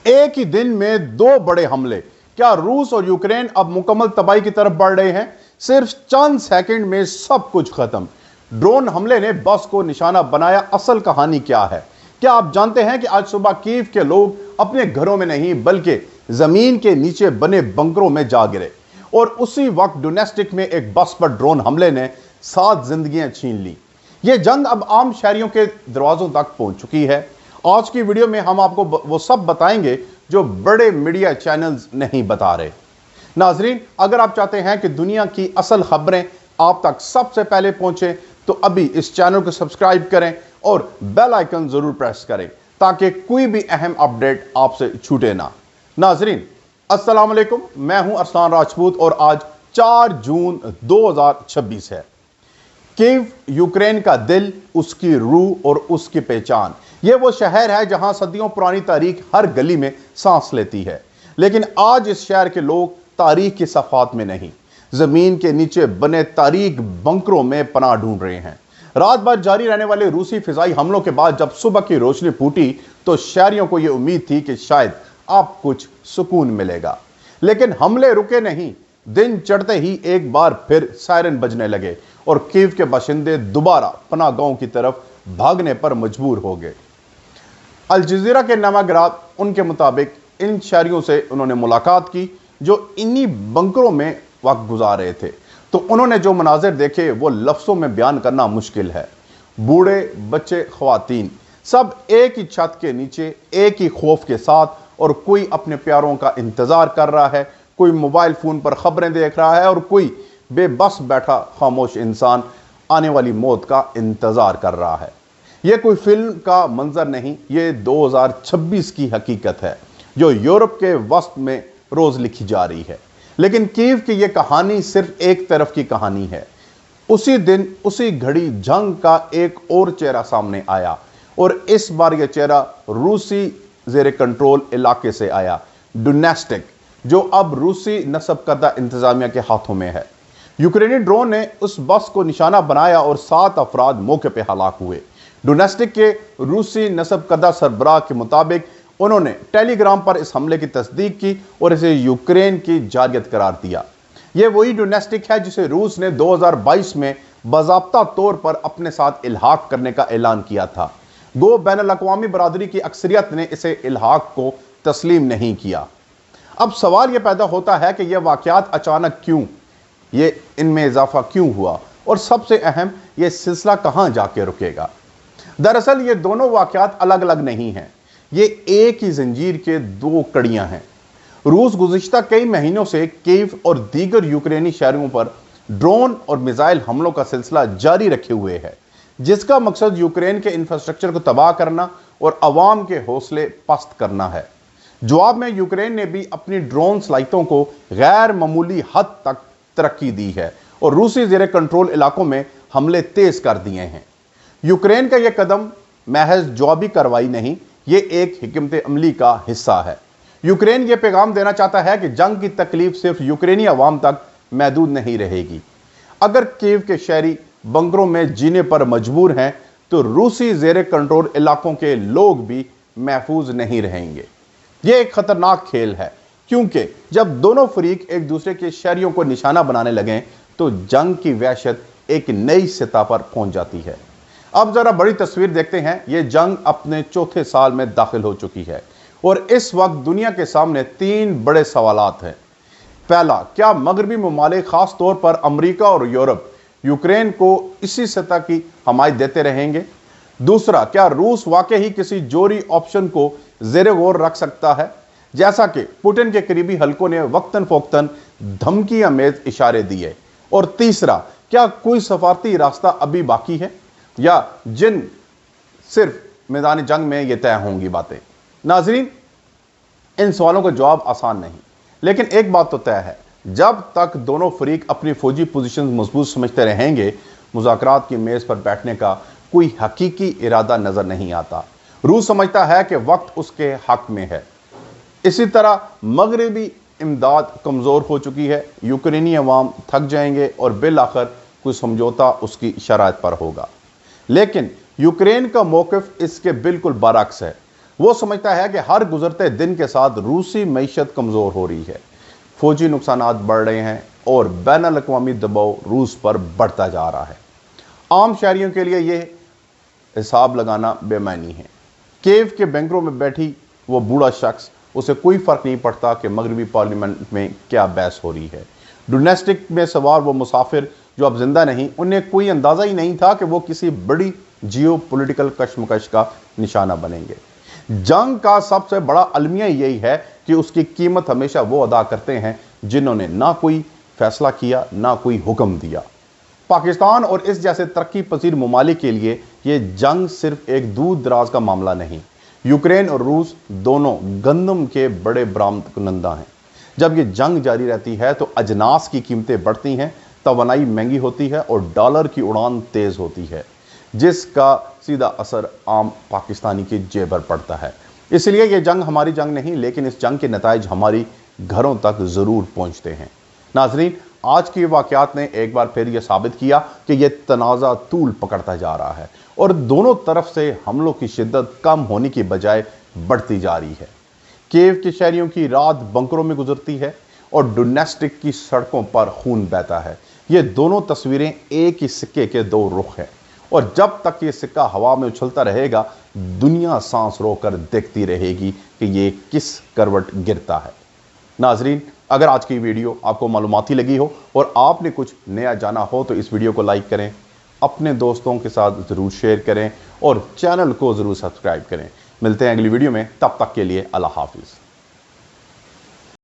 एक ही दिन में दो बड़े हमले। क्या रूस और यूक्रेन अब मुकम्मल तबाही की तरफ बढ़ रहे हैं? सिर्फ चंद सेकंड में सब कुछ खत्म। ड्रोन हमले ने बस को निशाना बनाया। असल कहानी क्या है? क्या आप जानते हैं कि आज सुबह कीव के लोग अपने घरों में नहीं बल्कि जमीन के नीचे बने बंकरों में जा गिरे, और उसी वक्त डोनेस्टिक में एक बस पर ड्रोन हमले ने 7 जिंदगियां छीन ली। यह जंग अब आम शहरियों के दरवाजों तक पहुंच चुकी है। आज की वीडियो में हम आपको वो सब बताएंगे जो बड़े मीडिया चैनल्स नहीं बता रहे। नाजरीन, अगर आप चाहते हैं कि दुनिया की असल खबरें आप तक सबसे पहले पहुंचे तो अभी इस चैनल को सब्सक्राइब करें और बेल आइकन जरूर प्रेस करें ताकि कोई भी अहम अपडेट आपसे छूटे ना। नाजरीन, अस्सलाम वालेकुम, मैं हूं अरसलान राजपूत और आज 4 जून 2026 है। कीव यूक्रेन का दिल, उसकी रूह और उसकी पहचान। यह वो शहर है जहां सदियों पुरानी तारीख हर गली में सांस लेती है। लेकिन आज इस शहर के लोग तारीख की सफात में नहीं, जमीन के नीचे बने तारीख बंकरों में पनाह ढूंढ रहे हैं। रात भर जारी रहने वाले रूसी फिजाई हमलों के बाद जब सुबह की रोशनी फूटी तो शहरियों को यह उम्मीद थी कि शायद अब कुछ सुकून मिलेगा। लेकिन हमले रुके नहीं। दिन चढ़ते ही एक बार फिर सायरन बजने लगे और कीव के बाशिंदे दोबारा पनाह गांव की तरफ भागने पर मजबूर हो गए। अल जज़ीरा के नमागरात उनके मुताबिक इन शहरियों से उन्होंने मुलाकात की जो इन्हीं बंकरों में वक्त गुजार रहे थे। तो उन्होंने जो मनाजिर देखे वो लफ्ज़ों में बयान करना मुश्किल है। बूढ़े, बच्चे, ख्वातीन, सब एक ही छत के नीचे एक ही खौफ के साथ, और कोई अपने प्यारों का इंतज़ार कर रहा है, कोई मोबाइल फ़ोन पर ख़बरें देख रहा है और कोई बेबस बैठा खामोश इंसान आने वाली मौत का इंतज़ार कर रहा है। यह कोई फिल्म का मंजर नहीं, ये 2026 की हकीकत है जो यूरोप के वस्त में रोज़ लिखी जा रही है। लेकिन कीव की यह कहानी सिर्फ एक तरफ की कहानी है। उसी दिन, उसी घड़ी जंग का एक और चेहरा सामने आया, और इस बार यह चेहरा रूसी ज़ेरे कंट्रोल इलाके से आया, डोनेस्टिक, जो अब रूसी नस्ब करदा इंतजामिया के हाथों में है। यूक्रेनी ड्रोन ने उस बस को निशाना बनाया और 7 अफराद मौके पर हलाक हुए। डोनेस्टिक के रूसी नस्ब करदा सरबराह के मुताबिक उन्होंने टेलीग्राम पर इस हमले की तस्दीक की और इसे यूक्रेन की जारियत करार दिया। यह वही डोनेस्टिक है जिसे रूस ने 2022 में बाज़ाब्ता तौर पर अपने साथ इल्हाक करने का ऐलान किया था। गो बैनुल-अक़वामी बरादरी की अक्सरियत ने इसे इल्हाक को तस्लीम नहीं किया। अब सवाल यह पैदा होता है कि यह वाक़यात अचानक क्यों, ये इनमें इजाफा क्यों हुआ, और सबसे अहम, यह सिलसिला कहाँ जाके रुकेगा। दरअसल ये दोनों वाक़यात अलग अलग नहीं हैं, ये एक ही जंजीर के 2 कड़ियां हैं। रूस गुज़िश्ता कई महीनों से कीव और दीगर यूक्रेनी शहरों पर ड्रोन और मिसाइल हमलों का सिलसिला जारी रखे हुए है, जिसका मकसद यूक्रेन के इंफ्रास्ट्रक्चर को तबाह करना और अवाम के हौसले पस्त करना है। जवाब में यूक्रेन ने भी अपनी ड्रोन सलाहियतों को गैर मामूली हद तक तरक्की दी है और रूसी ज़ेरे कंट्रोल इलाकों में हमले तेज कर दिए हैं। यूक्रेन का यह कदम महज जवाबी कार्रवाई नहीं, ये एक हिकमत अमली का हिस्सा है। यूक्रेन ये पैगाम देना चाहता है कि जंग की तकलीफ सिर्फ यूक्रेनी अवाम तक महदूद नहीं रहेगी। अगर कीव के शहरी बंकरों में जीने पर मजबूर हैं तो रूसी ज़ेरे कंट्रोल इलाकों के लोग भी महफूज नहीं रहेंगे। यह एक खतरनाक खेल है, क्योंकि जब दोनों फरीक एक दूसरे के शहरियों को निशाना बनाने लगें तो जंग की वहशत एक नई सतह पर पहुंच जाती है। अब जरा बड़ी तस्वीर देखते हैं। यह जंग अपने 4थे साल में दाखिल हो चुकी है और इस वक्त दुनिया के सामने 3 बड़े सवालात हैं। पहला, क्या मगरबी ममालिक खास तौर पर अमेरिका और यूरोप यूक्रेन को इसी सतह की हमायत देते रहेंगे? दूसरा, क्या रूस वाकई ही किसी जोरी ऑप्शन को ज़ेरे गौर रख सकता है, जैसा कि पुतिन के करीबी हलकों ने वक्तन फोक्तन धमकी अमेज इशारे दिए? और तीसरा, क्या कोई सफारती रास्ता अभी बाकी है, या जिन सिर्फ मैदान जंग में ये तय होंगी बातें? नाजरीन, इन सवालों का जवाब आसान नहीं, लेकिन एक बात तो तय है, जब तक दोनों फरीक अपनी फौजी पोजीशन मजबूत समझते रहेंगे, मुज़ाकरात की मेज़ पर बैठने का कोई हकीकी इरादा नज़र नहीं आता। रूस समझता है कि वक्त उसके हक में है। इसी तरह मगरबी इमदाद कमज़ोर हो चुकी है, यूक्रेनी अवाम थक जाएंगे और बिल आखिर कोई समझौता उसकी शराइत पर होगा। लेकिन यूक्रेन का मौक़िफ़ इसके बिल्कुल बरअक्स है। वो समझता है कि हर गुजरते दिन के साथ रूसी मईशत कमज़ोर हो रही है, फौजी नुकसानात बढ़ रहे हैं और बैनुल अक़वामी दबाव रूस पर बढ़ता जा रहा है। आम शहरियों के लिए यह हिसाब लगाना बेमानी है। कीव के बैंकरों में बैठी वो बूढ़ा शख्स, उसे कोई फ़र्क नहीं पड़ता कि मगरबी पार्लियामेंट में क्या बहस हो रही है। डोनेस्टिक में सवार वो मुसाफिर जो अब जिंदा नहीं, उन्हें कोई अंदाज़ा ही नहीं था कि वो किसी बड़ी जियो पॉलिटिकल कशमकश का निशाना बनेंगे। जंग का सबसे बड़ा अलमिया यही है कि उसकी कीमत हमेशा वो अदा करते हैं जिन्होंने ना कोई फैसला किया, ना कोई हुक्म दिया। पाकिस्तान और इस जैसे तरक्की पजीर ममालिक के लिए ये जंग सिर्फ एक दूर दराज का मामला नहीं। यूक्रेन और रूस दोनों गंदम के बड़े बरामदकुनंदा हैं। जब ये जंग जारी रहती है तो अजनास की कीमतें बढ़ती हैं, तवानाई महंगी होती है और डॉलर की उड़ान तेज़ होती है, जिसका सीधा असर आम पाकिस्तानी की जेब पर पड़ता है। इसलिए ये जंग हमारी जंग नहीं, लेकिन इस जंग के नताइज हमारी घरों तक ज़रूर पहुँचते हैं। नाज़रीन, आज के वाक़यात ने एक बार फिर यह साबित किया कि यह तनाज़ा तूल पकड़ता जा रहा है और दोनों तरफ से हमलों की शिद्दत कम होने की बजाय बढ़ती जा रही है। कीव के शहरियों की रात बंकरों में गुजरती है और डोनेस्टिक की सड़कों पर खून बहता है। ये दोनों तस्वीरें एक ही सिक्के के दो रुख हैं और जब तक ये सिक्का हवा में उछलता रहेगा, दुनिया सांस रोककर देखती रहेगी कि ये किस करवट गिरता है। नाजरीन, अगर आज की वीडियो आपको मालूमाती लगी हो और आपने कुछ नया जाना हो तो इस वीडियो को लाइक करें, अपने दोस्तों के साथ ज़रूर शेयर करें और चैनल को ज़रूर सब्सक्राइब करें। मिलते हैं अगली वीडियो में, तब तक के लिए अल्लाह हाफिज़।